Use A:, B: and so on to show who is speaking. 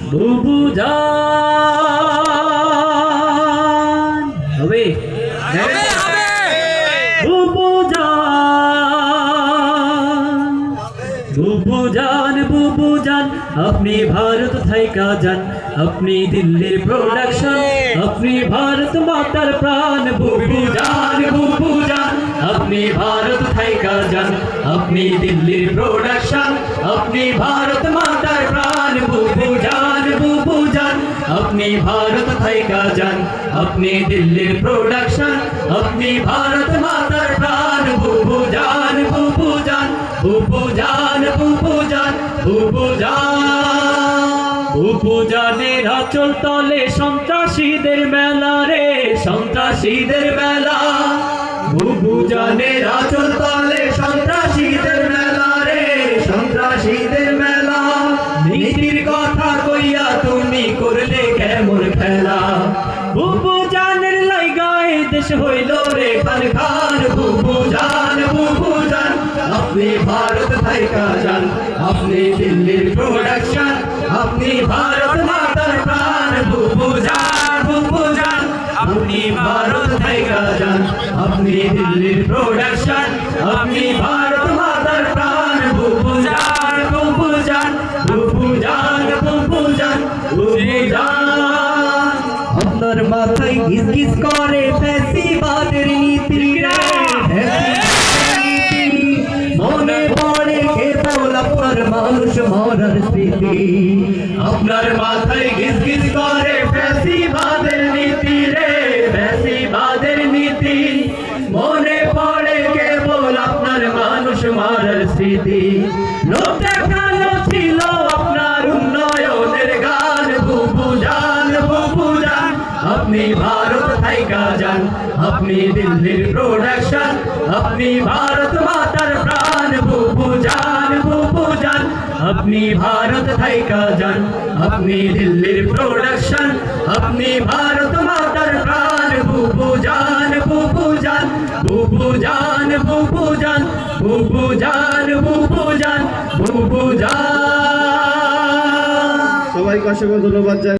A: বুবু জান হবে বুবু জান বুবু জান বুবু জান আপনি ভারত থাইকা যান আপনি দিল্লির প্রোডাকশন আপনি ভারত মাতার প্রাণ বুবু জান আপনি ভারত থাইকা যান আপনি দিল্লির প্রোডাকশন আপনি ভারত মাতার প্রাণ বুবু জান আপনি ভারত থাইকা যান আপনি দিল্লির প্রোডাকশন আপনি ভারত মাতার প্রাণ বুবু জান বুবু জান বুবু জান বুবু জান বুবু জান বুবু জানের আঁচল তলে সন্ত্রাসীদের মেলা রে সন্ত্রাসীদের মেলা বুবু জানের আঁচল তলে সন্ত্রাসীদের মেলা রে সন্ত্রাসীদের মেলা নীতির কথা কইয়া তুমি করলে কেমন খেলা বুবু জানের লাইগায় দেশ হইল রে খান খান বুবু জান আপনি ভারত থাইকা যান আপনি দিল্লির প্রোডাকশন আপনি ভারত মাতার প্রাণ বুবু জান আপনি ভারত থাইকা যান আপনি দিল্লির প্রোডাকশন আপনি ভারত মাতার প্রাণ বুবু জান বুবু জান আপনার মাথায় ঘিস ঘিস করে ফ্যাসিবাদের নীতি মনে পড়ে কেবল আপনার মানুষ মরার স্মৃতি আপনার মাথায় ঘিস ঘিস করে ফ্যাসিবাদের নীতি রে ফ্যাসিবাদের নীতি মনে পড়ে কেবল আপনার মানুষ মরার স্মৃতি লোক দেখানো ছিল আপনার উন্নয়নের গান বুবু জান আপনি ভারত থাইকা যান আপনি দিল্লির প্রোডাকশন আপনি ভারত মাতার প্রাণ বুবু জান আপনি ভারত থাইকা যান আপনি দিল্লির প্রোডাকশন আপনি ভারত মাতার প্রাণ বুবু জান
B: সবাইকে অসংখ্য ধন্যবাদ।